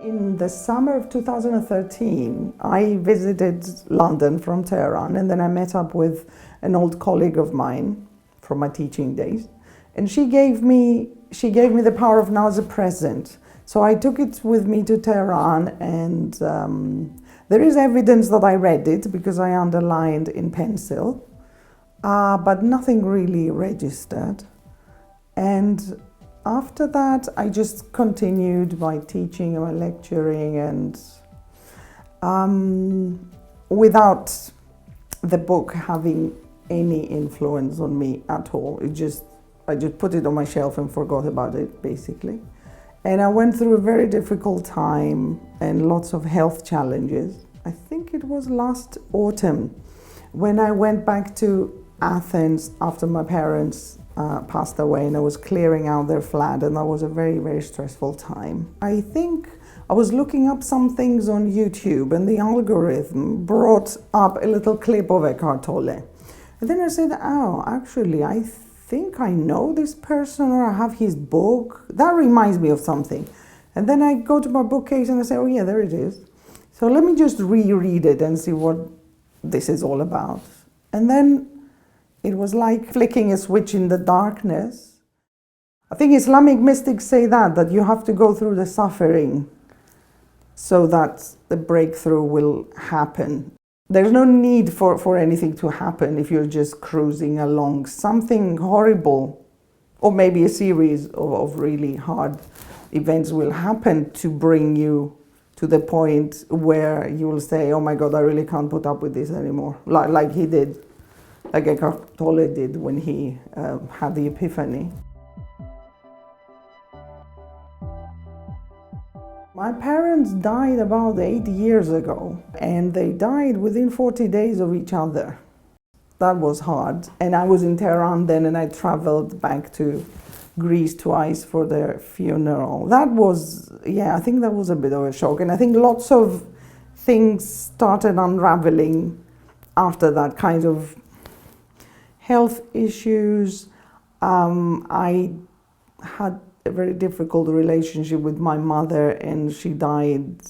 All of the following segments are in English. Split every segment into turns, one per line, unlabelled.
In the summer of 2013, I visited London from Tehran, and then I met up with an old colleague of mine from my teaching days, and she gave me The Power of Now as a present. So I took it with me to Tehran, and there is evidence that I read it because I underlined in pencil, but nothing really registered. And after that, I just continued my teaching and my lecturing, and without the book having any influence on me at all. I just put it on my shelf and forgot about it, basically. And I went through a very difficult time and lots of health challenges. I think it was last autumn when I went back to Athens after my parents passed away, and I was clearing out their flat, and that was a very, very stressful time. I think I was looking up some things on YouTube, and the algorithm brought up a little clip of Eckhart Tolle. And then I said, oh, actually, I think I know this person, or I have his book. That reminds me of something. And then I go to my bookcase and I say, oh yeah, there it is. So let me just reread it and see what this is all about. And then it was like flicking a switch in the darkness. I think Islamic mystics say that you have to go through the suffering so that the breakthrough will happen. There's no need for anything to happen if you're just cruising along. Something horrible, or maybe a series of really hard events will happen to bring you to the point where you will say, oh my God, I really can't put up with this anymore. Like he did, like Eckhart Tolle did when he had the epiphany. My parents died about 8 years ago, and they died within 40 days of each other. That was hard. And I was in Tehran then, and I traveled back to Greece twice for their funeral. That was, I think that was a bit of a shock. And I think lots of things started unraveling after that, kind of health issues. I had a very difficult relationship with my mother, and she died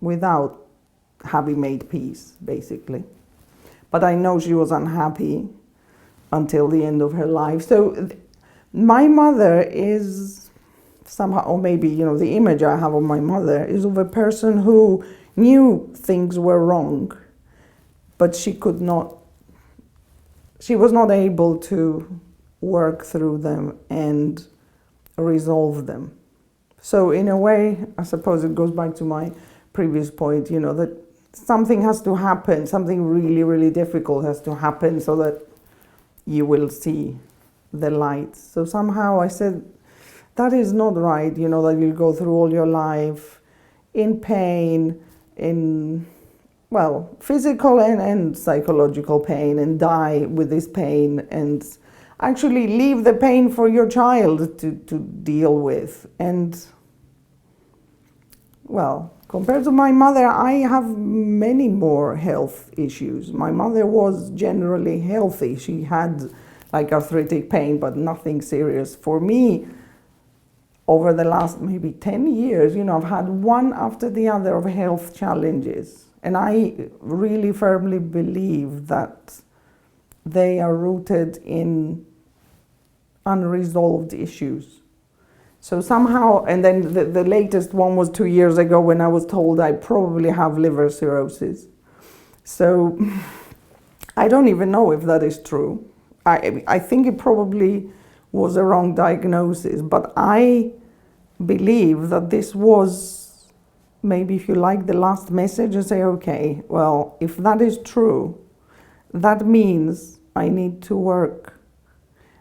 without having made peace, basically. But I know she was unhappy until the end of her life. So my mother is somehow, or maybe, the image I have of my mother is of a person who knew things were wrong, but she was not able to work through them and resolve them. So in a way, I suppose it goes back to my previous point, that something has to happen, something really, really difficult has to happen so that you will see the light. So somehow I said, that is not right, that you'll go through all your life in pain, in, physical and psychological pain, and die with this pain, and actually leave the pain for your child to deal with. And, compared to my mother, I have many more health issues. My mother was generally healthy. She had arthritic pain, but nothing serious. For me, over the last maybe 10 years, I've had one after the other of health challenges. And I really firmly believe that they are rooted in unresolved issues. So somehow, and then the latest one was 2 years ago when I was told I probably have liver cirrhosis. So I don't even know if that is true. I think it probably was a wrong diagnosis, but I believe that this was maybe, if you like, the last message, and say, okay, if that is true, that means I need to work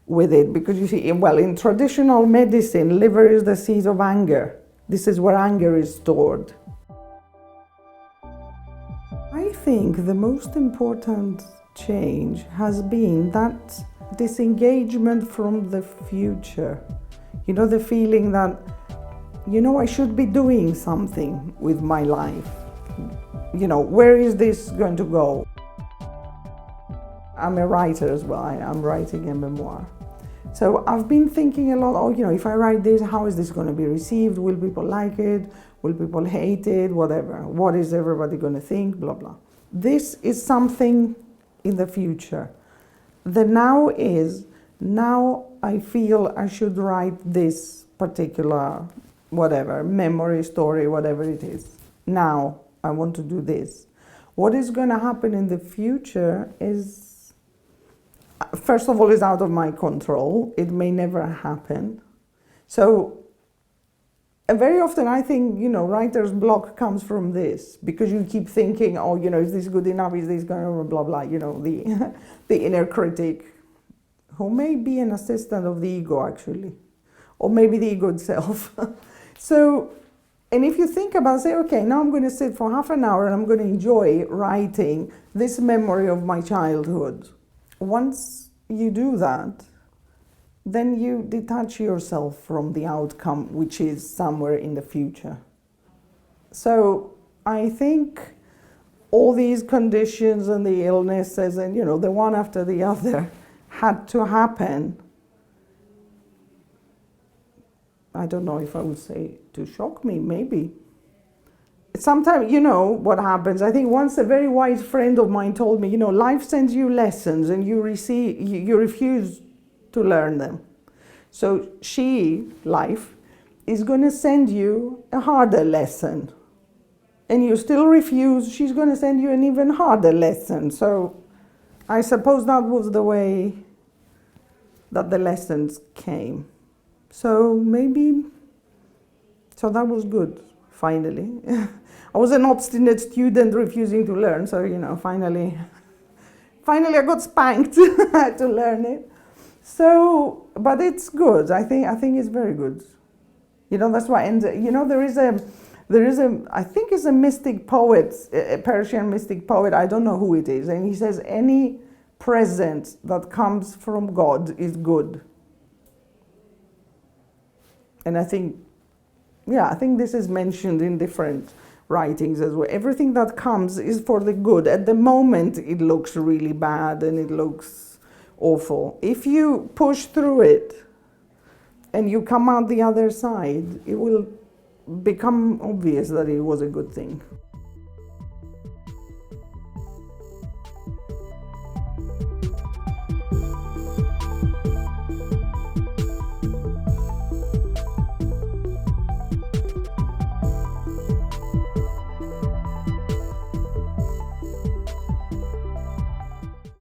with it. Because you see, in traditional medicine, liver is the seat of anger. This is where anger is stored. I think the most important change has been that disengagement from the future. The feeling that, I should be doing something with my life. Where is this going to go? I'm a writer as well. I'm writing a memoir. So I've been thinking a lot, oh, if I write this, how is this going to be received? Will people like it? Will people hate it? Whatever. What is everybody going to think? Blah, blah. This is something in the future. The now is, now I feel I should write this particular, whatever, memory, story, whatever it is. Now I want to do this. What is going to happen in the future is, first of all, is out of my control. It may never happen. So very often I think, writer's block comes from this, because you keep thinking, oh, is this good enough? Is this going to blah, blah, the, the inner critic, who may be an assistant of the ego, actually, or maybe the ego itself. So, and if you think about, say, okay, now I'm going to sit for half an hour and I'm going to enjoy writing this memory of my childhood. Once you do that, then you detach yourself from the outcome, which is somewhere in the future. So I think all these conditions and the illnesses and, the one after the other had to happen. I don't know if I would say to shock me, maybe. Sometimes, what happens, I think once a very wise friend of mine told me, life sends you lessons and you refuse to learn them. So life, is going to send you a harder lesson. And you still refuse, she's going to send you an even harder lesson. So I suppose that was the way that the lessons came. So that was good, finally. I was an obstinate student refusing to learn, so, finally I got spanked to learn it. So, but it's good. I think it's very good. That's why. And there is a I think it's a mystic poet, a Persian mystic poet. I don't know who it is, and he says any present that comes from God is good. And I think this is mentioned in different writings as well. Everything that comes is for the good. At the moment, it looks really bad and it looks awful. If you push through it and you come out the other side, it will become obvious that it was a good thing.